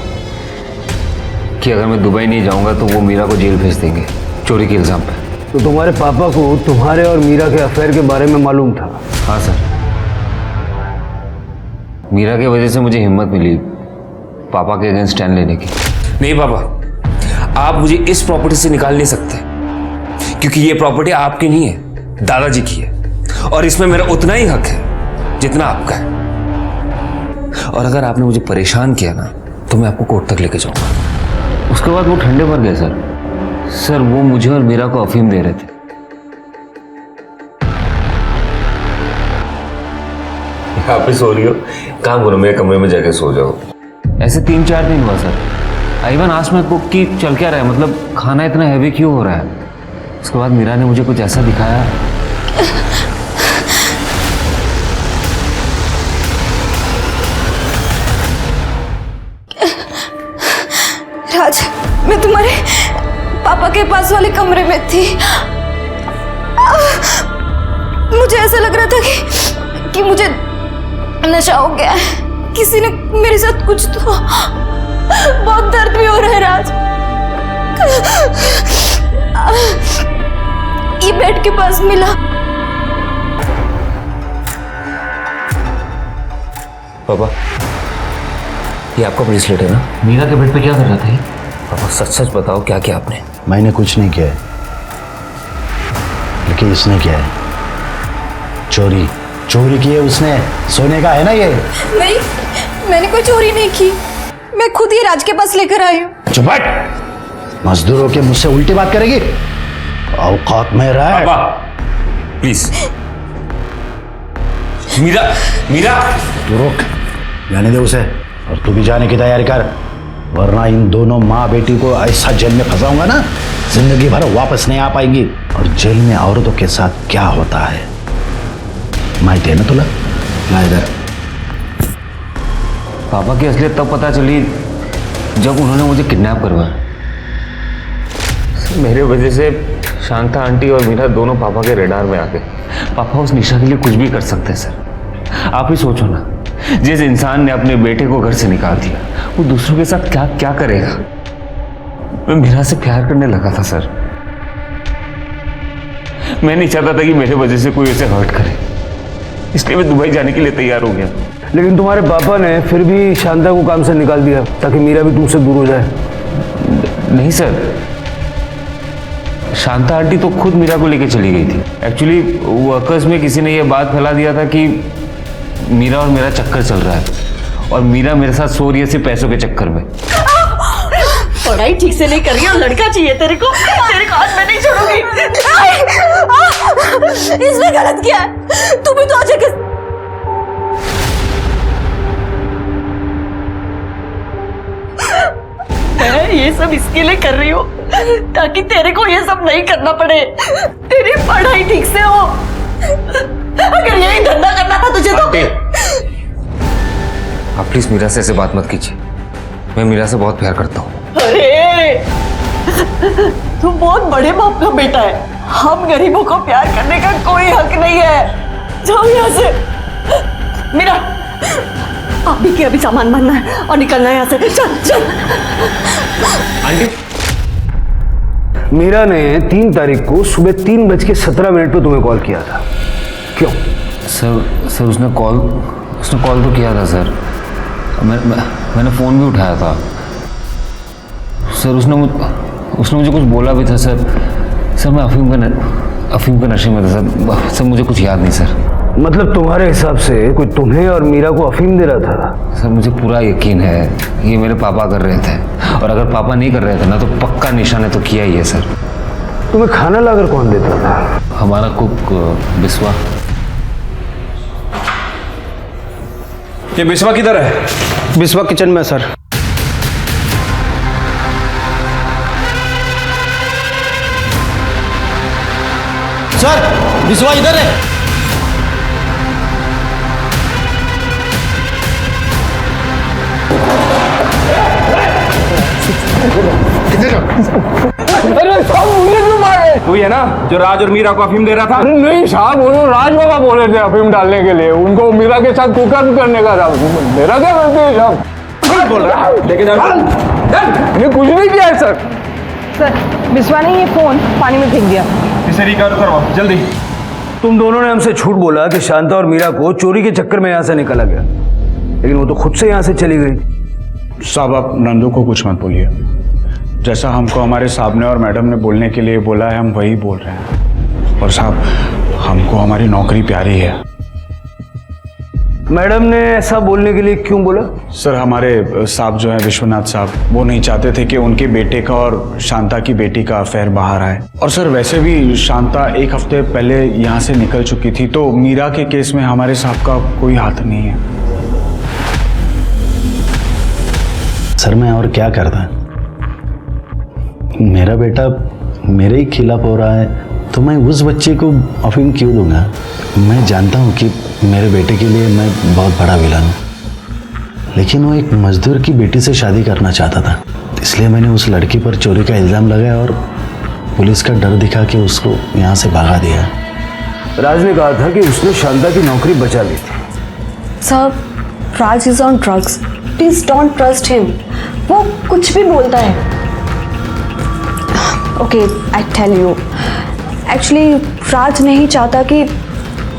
कि अगर मैं दुबई नहीं जाऊंगा तो वो मीरा को जेल भेज देंगे चोरी के इल्जाम पे। तो तुम्हारे पापा को तुम्हारे और मीरा के अफेयर के बारे में मालूम था? हाँ सर, मीरा की वजह से मुझे हिम्मत मिली पापा के अगेंस्ट स्टैंड लेने की। नहीं पापा, आप मुझे इस प्रॉपर्टी से निकाल नहीं सकते, क्योंकि ये प्रॉपर्टी आपकी नहीं है, दादाजी की है, और इसमें मेरा उतना ही हक है जितना आपका है। और अगर आपने मुझे परेशान किया ना तो मैं आपको कोर्ट तक लेके जाऊंगा। उसके बाद वो ठंडे पड़ गए सर वो मुझे और मीरा को अफीम दे रहे थे। आप भी सो रही हो, काम करो मेरे कमरे में जाके सो जाओ। ऐसे 3-4 दिन हुआ sir. I one asked my cook कि चल क्या रहा है, मतलब खाना इतना हैवी क्यों हो रहा है। उसके बाद मीरा ने मुझे कुछ ऐसा दिखाया। राज, मैं तुम्हारे पापा के पास वाले कमरे में थी। मुझे ऐसा लग रहा था कि मुझे नशा हो गया है, किसी ने मेरे साथ कुछ तो। बहुत दर्द भी हो रहा है राज। ये बेड के पास मिला। पापा ये आपका ब्रेसलेट है ना? मीरा के बेड पे क्या कर रहा था ये? पापा सच सच बताओ क्या किया आपने? मैंने कुछ नहीं किया है, लेकिन इसने किया है। चोरी की है उसने। सोने का है ना ये? नहीं, मैंने कोई चोरी नहीं की। मैं खुद ही राज के पास लेकर आई हूँ। चुप हट। मजदूरों के मुझसे उल्टी बात करेगी? औकात में रह। पापा प्लीज। मीरा तू रुक, जाने दे उसे। और तू भी जाने की तैयारी कर, वरना इन दोनों माँ बेटी को ऐसा जेल में फंसाऊंगा ना, जिंदगी भर वापस नहीं आ पाएंगी। और जेल में औरतों के साथ क्या होता है माहिती है ना तुला? ला इधर। पापा की असलियत तब पता चली जब उन्होंने मुझे किडनैप करवाया। मेरे वजह से शांता आंटी और मीरा दोनों पापा के रेडार में आ गए। पापा उस निशा के लिए कुछ भी कर सकते हैं सर। आप ही सोचो ना, जिस इंसान ने अपने बेटे को घर से निकाल दिया वो दूसरों के साथ क्या क्या करेगा। मैं मीरा से प्यार करने लगा था सर। मैं नहीं चाहता था कि मेरे वजह से कोई उसे हर्ट करे, इसलिए मैं दुबई जाने के लिए तैयार हो गया। लेकिन तुम्हारे पापा ने फिर भी शांता को काम से निकाल दिया ताकि मीरा भी तुमसे दूर हो जाए। नहीं सर, शांता आंटी तो खुद मीरा को लेके चली गई थी। एक्चुअली वर्कर्स में किसी ने ये बात फैला दिया था कि मीरा और मेरा चक्कर चल रहा है और मीरा मेरे साथ सो रही है सिर्फ पैसों के चक्कर में। पढ़ाई ठीक से नहीं कर रही और लड़का चाहिए तेरे को आज मैं नहीं छोड़ूंगी। इसने गलत किया है, तू भी तो आज मैं ये सब इसके लिए कर रही हूँ ताकि तेरे को ये सब नहीं करना पड़े, तेरी पढ़ाई ठीक से हो। अगर यही धंधा करना था तुझे तो। आप प्लीज मीरा से ऐसे बात मत कीजिए, मैं मीरा से बहुत प्यार करता हूँ। अरे तू बहुत बड़े बाप का बेटा है, हम गरीबों को प्यार करने का कोई हक नहीं है। जाओ यहाँ से। मीरा अभी के अभी सामान भरना है और निकलना है यहाँ से। चल चल। आंटी, मीरा ने 3 तारीख को सुबह 3:17 पे तुम्हें कॉल किया था, क्यों? सर उसने कॉल तो किया था सर। मैंने फ़ोन भी उठाया था सर। उसने मुझे कुछ बोला भी था सर। मैं अफीम के नशे में था सर। मुझे कुछ याद नहीं सर। मतलब तुम्हारे हिसाब से कोई तुम्हें और मीरा को अफीम दे रहा था? सर मुझे पूरा यकीन है ये मेरे पापा कर रहे थे, और अगर पापा नहीं कर रहे थे ना तो पक्का निशा ने तो किया ही है सर। तुम्हें खाना लाकर कौन देता था? हमारा कुक बिस्वा। ये बिस्वा किधर है? बिस्वा किचन में सर। सर बिस्वा इधर है। अरे साहब मुझे क्यों मारे? वही है ना जो राज और मीरा को अफीम दे रहा था? नहीं साहब, वो राज बाबा बोले थे अफीम डालने के लिए, उनको मीरा के साथ कुकर करने का था। मेरा क्या गलती है साहब? कुछ बोल रहा है लेकिन मैंने कुछ नहीं किया है सर। सर बिस्वा ने ये फोन पानी में फेंक दिया। इसे रिकवर करवाओ जल्दी। तुम दोनों ने हमसे झूठ बोला कि शांता और मीरा को चोरी के चक्कर में यहाँ से निकाला गया, लेकिन वो तो खुद से यहाँ से चली गई। साहब आप नंदू को कुछ मत बोलिए। जैसा हमको हमारे साहब ने और मैडम ने बोलने के लिए बोला है हम वही बोल रहे हैं। और साहब हमको हमारी नौकरी प्यारी है। मैडम ने ऐसा बोलने के लिए क्यों बोला? सर हमारे साहब जो है विश्वनाथ साहब, वो नहीं चाहते थे कि उनके बेटे का और शांता की बेटी का अफेयर बाहर आए। और सर वैसे भी शांता 1 हफ्ते पहले यहाँ से निकल चुकी थी, तो मीरा के केस में हमारे साहब का कोई हाथ नहीं है। सर मैं और क्या करता? मेरा बेटा मेरे ही खिलाफ हो रहा है तो मैं उस बच्चे को अफीम क्यों दूंगा? मैं जानता हूँ कि मेरे बेटे के लिए मैं बहुत बड़ा विलन हूँ, लेकिन वो एक मजदूर की बेटी से शादी करना चाहता था, इसलिए मैंने उस लड़की पर चोरी का इल्ज़ाम लगाया और पुलिस का डर दिखा के उसको यहाँ से भगा दिया। राज ने कहा था कि उसने शांता की नौकरी बचा ली थी। Sir Raj is on drugs, please don't trust him, वो कुछ भी बोलता है। Okay I tell you, actually Raj नहीं चाहता कि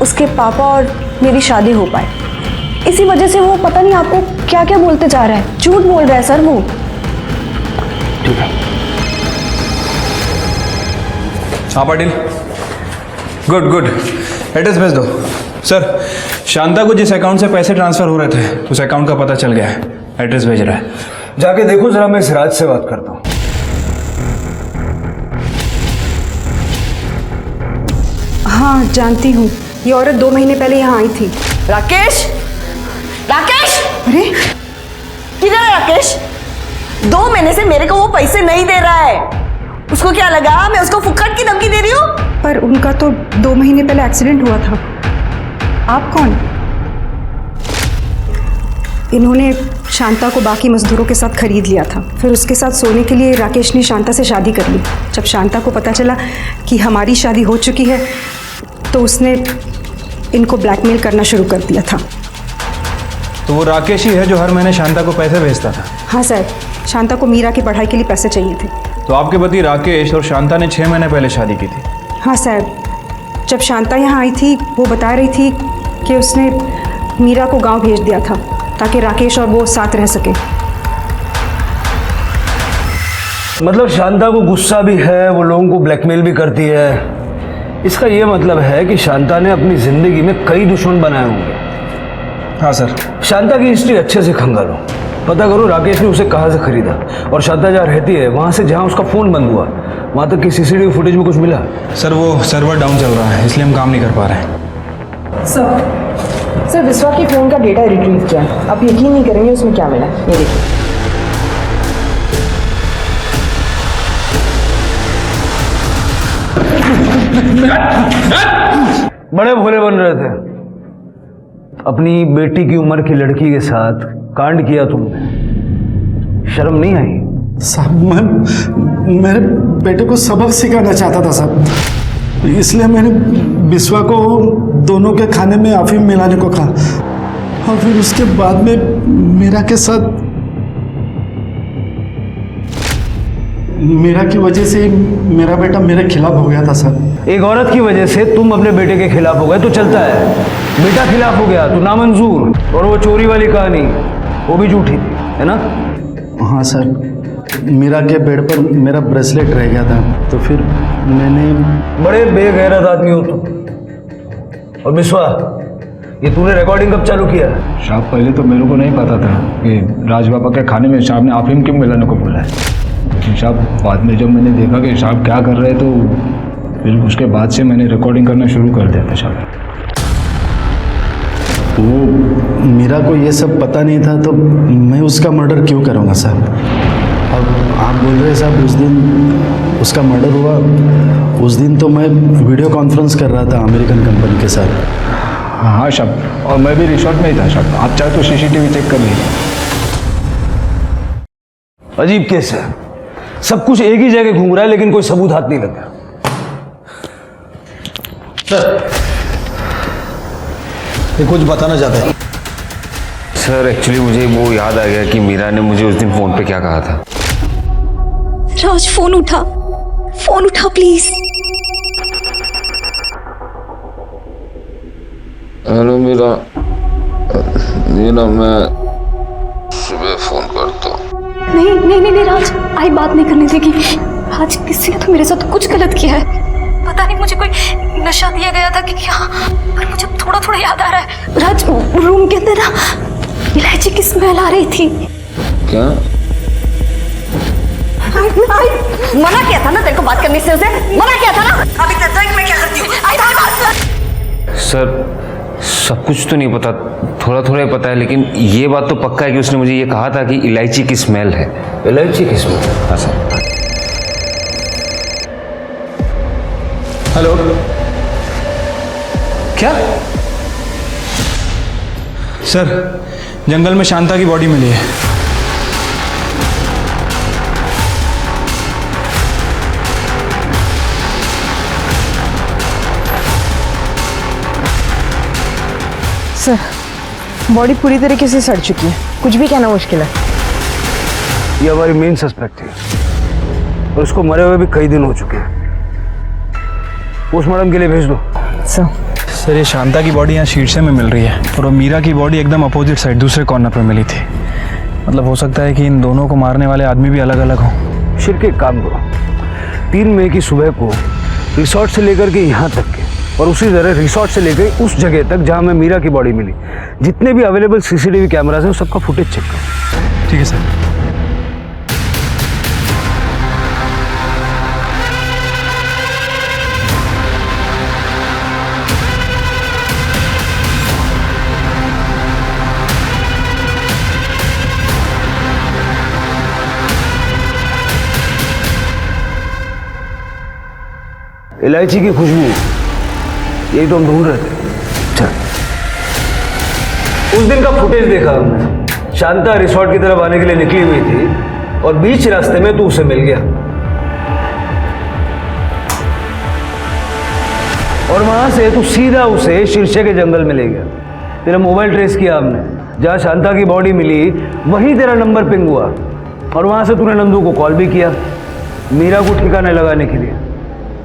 उसके पापा और मेरी शादी हो पाए, इसी वजह से वो पता नहीं आपको क्या क्या बोलते जा रहा है, झूठ बोल रहा है सर वो। ठीक है। हाँ पाटिल, गुड एड्रेस भेज दो। सर शांता को जिस अकाउंट से पैसे ट्रांसफर हो रहे थे उस अकाउंट का पता चल गया है, एड्रेस भेज रहा है। जाके देखो जरा, मैं इस राज से बात करता हूँ। हाँ जानती हूँ, ये औरत 2 महीने पहले यहाँ आई थी। राकेश, अरे किधर है राकेश? 2 महीने से मेरे को वो पैसे नहीं दे रहा है। उसको क्या लगा मैं उसको फुक्कट की धमकी दे रही हूँ? पर उनका तो 2 महीने पहले एक्सीडेंट हुआ था। आप कौन? इन्होंने शांता को बाकी मजदूरों के साथ खरीद लिया था, फिर उसके साथ सोने के लिए राकेश ने शांता से शादी कर ली। जब शांता को पता चला कि हमारी शादी हो चुकी है तो उसने इनको ब्लैकमेल करना शुरू कर दिया था। तो वो राकेश ही है जो हर महीने शांता को पैसे भेजता था? हाँ सर, शांता को मीरा की पढ़ाई के लिए पैसे चाहिए थे। तो आपके पति राकेश और शांता ने 6 महीने पहले शादी की थी? हाँ सर, जब शांता यहाँ आई थी वो बता रही थी कि उसने मीरा को गांव भेज दिया था ताकि राकेश और वो साथ रह सके। मतलब शांता को गुस्सा भी है, वो लोगों को ब्लैकमेल भी करती है। इसका ये मतलब है कि शांता ने अपनी जिंदगी में कई दुश्मन बनाए होंगे। हाँ सर। शांता की हिस्ट्री अच्छे से खंगालो, पता करो राकेश ने उसे कहाँ से खरीदा और शांता जहाँ रहती है वहाँ से जहाँ उसका फ़ोन बंद हुआ वहाँ तक की सीसीटीवी फुटेज में कुछ मिला? सर वो सर्वर डाउन चल रहा है इसलिए हम काम नहीं कर पा रहे हैं। सर विश्वा के फ़ोन का डेटा रिट्रीव किया, आप यकीन नहीं करेंगे उसमें क्या मिला। ये देखिए। बड़े भोले बन रहे थे, अपनी बेटी की उम्र की लड़की के साथ कांड किया तुमने, शर्म नहीं आई? साहब मैं मेरे बेटे को सबक सिखाना चाहता था साहब, इसलिए मैंने बिस्वा को दोनों के खाने में अफीम मिलाने को कहा और फिर उसके बाद में मीरा के साथ, मीरा की वजह से मेरा बेटा मेरे खिलाफ हो गया था सर। एक औरत की वजह से तुम अपने बेटे के खिलाफ हो गए तो चलता है, बेटा खिलाफ हो गया तो नामंजूर। और वो चोरी वाली कहानी वो भी झूठी थी, है ना? हाँ सर, मीरा के बेड पर मेरा ब्रेसलेट रह गया था तो फिर मैंने। बड़े बेगैरत आदमी हो तुम। और बिस्वा, ये तूने रिकॉर्डिंग कब चालू किया? साहब पहले तो मेरे को नहीं पता था कि राज बाबा के खाने में साहब ने अफीम क्यों मिलाने को बोला है, लेकिन साहब बाद में जब मैंने देखा कि साहब क्या कर रहे तो फिर उसके बाद से मैंने रिकॉर्डिंग करना शुरू कर दिया था साहब। वो मीरा को ये सब पता नहीं था तो मैं उसका मर्डर क्यों करूँगा साहब? अब आप बोल रहे साहब उस दिन उसका मर्डर हुआ, उस दिन तो मैं वीडियो कॉन्फ्रेंस कर रहा था अमेरिकन कंपनी के साथ। हाँ साहब, और मैं भी रिसोर्ट में ही था साहब, आप चाहे तो सीसीटीवी चेक कर लीजिए। अजीब केस है, सब कुछ एक ही जगह घूम रहा है लेकिन कोई सबूत हाथ नहीं लगा। सर ये कुछ बताना चाहते हैं? सर एक्चुअली मुझे वो याद आ गया कि मीरा ने मुझे उस दिन फोन पे क्या कहा था। राज फोन उठा प्लीज। हेलो मीरा, मैं सुबह फोन करता हूँ। नहीं राज, आई बात नहीं करने देगी। आज किसी ने तो मेरे साथ कुछ गलत किया है, पता नहीं मुझे कोई नशा दिया गया था कि क्या, पर मुझे थोड़ा याद आ रहा है। राज रूम के अंदर ना इलायची की स्मेल आ रही थी। क्या? मना किया था ना तेरे को बात करने से, उसे मना किया था ना। अभी तक मैं क्या करती हूँ? सर सब कुछ तो नहीं पता, थोड़ा ही पता है, लेकिन ये बात तो पक्का है कि उसने मुझे ये कहा था कि इलायची की स्मेल है। इलायची की स्मेल? हाँ सर। हेलो, क्या सर? जंगल में शांता की बॉडी मिली है। सर बॉडी पूरी तरीके से सड़ चुकी है, कुछ भी कहना मुश्किल है। ये हमारी मेन सस्पेक्ट है और उसको मरे हुए भी कई दिन हो चुके हैं। पोस्टमार्टम के लिए भेज दो। सर ये शांता की बॉडी यहाँ शीर्षे में मिल रही है और वो मीरा की बॉडी एकदम अपोजिट साइड दूसरे कॉर्नर पर मिली थी। मतलब हो सकता है कि इन दोनों को मारने वाले आदमी भी अलग अलग हों। शिरके एक काम करो, 3 मई की सुबह को रिसोर्ट से लेकर के यहाँ तक के और उसी तरह रिसोर्ट से लेकर उस जगह तक जहाँ में मीरा की बॉडी मिली, जितने भी अवेलेबल सीसीटीवी कैमराज हैं सबका फुटेज चेक करो। ठीक है सर। इलायची की खुशबू, यही तो हम ढूंढ रहे थे। चल, उस दिन का फुटेज देखा हमने। शांता रिसोर्ट की तरफ आने के लिए निकली हुई थी और बीच रास्ते में तू उसे मिल गया और वहां से तू सीधा उसे शीर्षे के जंगल में ले गया। तेरा मोबाइल ट्रेस किया हमने, जहां शांता की बॉडी मिली वहीं तेरा नंबर पिंग हुआ और वहां से तूने नंदू को कॉल भी किया मीरा को ठिकाने लगाने के लिए।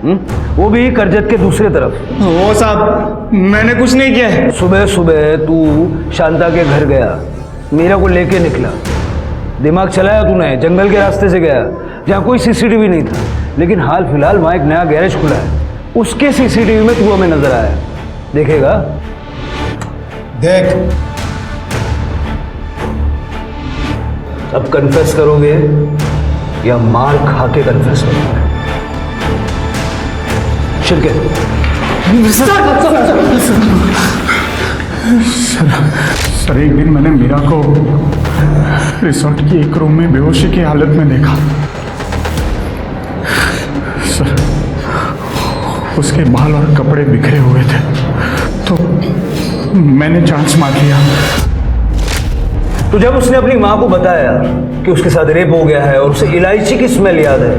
वो भी करजत के दूसरे तरफ। वो साहब मैंने कुछ नहीं किया है। सुबह सुबह तू शांता के घर गया, मीरा को लेके निकला, दिमाग चलाया तूने, जंगल के रास्ते से गया जहाँ कोई सीसीटीवी नहीं था, लेकिन हाल फिलहाल वहाँ एक नया गैरेज खुला है, उसके सीसीटीवी में तू हमें नजर आया। देखेगा? देख, अब कन्फेस करोगे या मार खा के कन्फेस करोगे? शिरकत। सर एक दिन मैंने मीरा को रिसोर्ट की एक रूम में बेहोशी की हालत में देखा। सर उसके बाल और कपड़े बिखरे हुए थे, तो मैंने चांस मार लिया। तो जब उसने अपनी माँ को बताया कि उसके साथ रेप हो गया है और उसे इलायची की स्मेल याद है,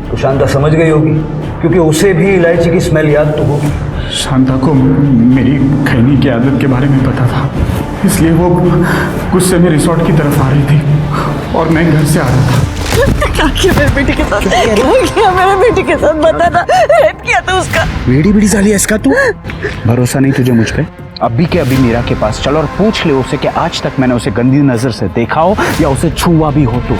तो शांता समझ गई होगी, क्योंकि उसे भी इलायची की स्मेल याद तो होगी। शांता को मेरी खैनी की आदत के बारे में पता था, इसलिए वो गुस्से में रिसोर्ट की तरफ आ रही थी और मैं घर से आ रहा था। क्या किया मेरे बेटी के साथ? क्या किया मेरे बेटी के साथ? बता ना, रेप किया था उसका। बीड़ी साली इसका तू भरोसा नहीं तुझे मुझ पे? अभी के अभी मीरा के पास चल और पूछ ले उसे कि आज तक मैंने उसे गंदी नजर से देखा हो या उसे छुआ भी हो तो।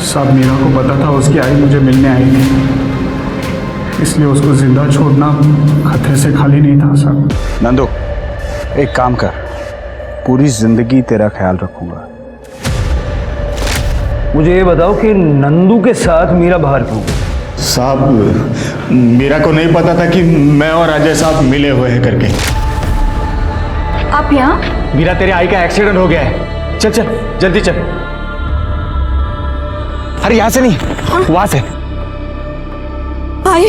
सब मीरा को पता था उसकी आई मुझे मिलने आई थी, इसलिए उसको जिंदा छोड़ना खतरे से खाली नहीं था सर। नंदू एक काम कर, पूरी जिंदगी तेरा ख्याल रखूंगा। मुझे ये बताओ कि नंदू के साथ मीरा बाहर क्यों? साहब मीरा को नहीं पता था कि मैं और अजय साहब मिले हुए हैं करके। आप यहाँ? मीरा तेरे आई का एक्सीडेंट हो गया है, चल चल जल्दी चल। अरे यहाँ से नहीं, वहां से। आई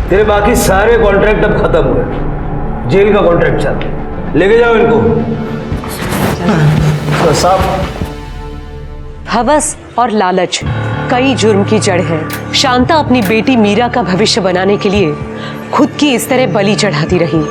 तेरे बाकी सारे कॉन्ट्रैक्ट अब खत्म हुए, जेल का कॉन्ट्रैक्ट चल, लेके जाओ इनको। तो साहब हवस और लालच कई जुर्म की जड़ है। शांता अपनी बेटी मीरा का भविष्य बनाने के लिए खुद की इस तरह बलि चढ़ाती रही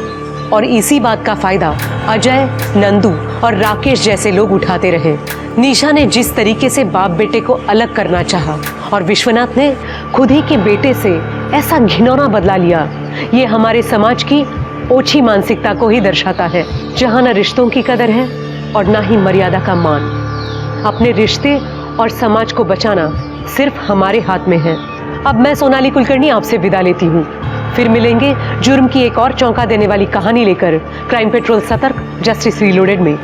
और इसी बात का फायदा अजय, नंदू और राकेश जैसे लोग उठाते रहे। निशा ने जिस तरीके से बाप बेटे को अलग करना चाहा और विश्वनाथ ने खुद ही के बेटे से ऐसा घिनौना बदला लिया, ये हमारे समाज की ओछी मानसिकता को ही दर्शाता है, जहाँ न रिश्तों की कदर है और ना ही मर्यादा का मान। अपने रिश्ते और समाज को बचाना सिर्फ हमारे हाथ में है। अब मैं सोनाली कुलकर्णी आपसे विदा लेती हूँ। फिर मिलेंगे जुर्म की एक और चौंका देने वाली कहानी लेकर क्राइम पेट्रोल सतर्क जस्टिस रीलोडेड में।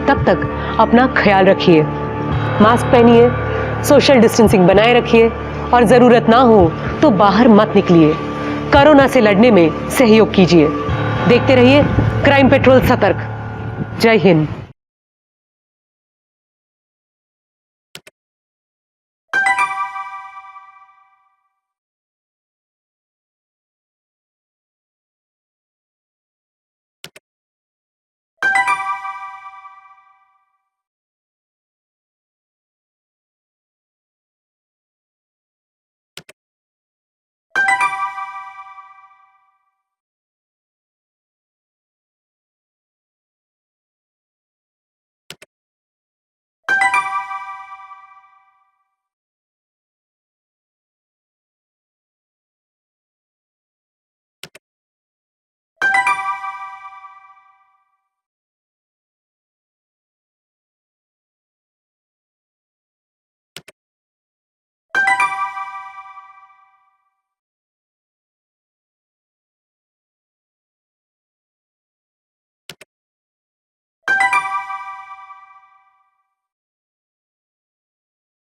तब तक अपना ख्याल रखिए, मास्क पहनिए, सोशल डिस्टेंसिंग बनाए रखिए और ज़रूरत ना हो तो बाहर मत निकलिए। कोरोना से लड़ने में सहयोग कीजिए। देखते रहिए क्राइम पेट्रोल सतर्क। जय हिंद।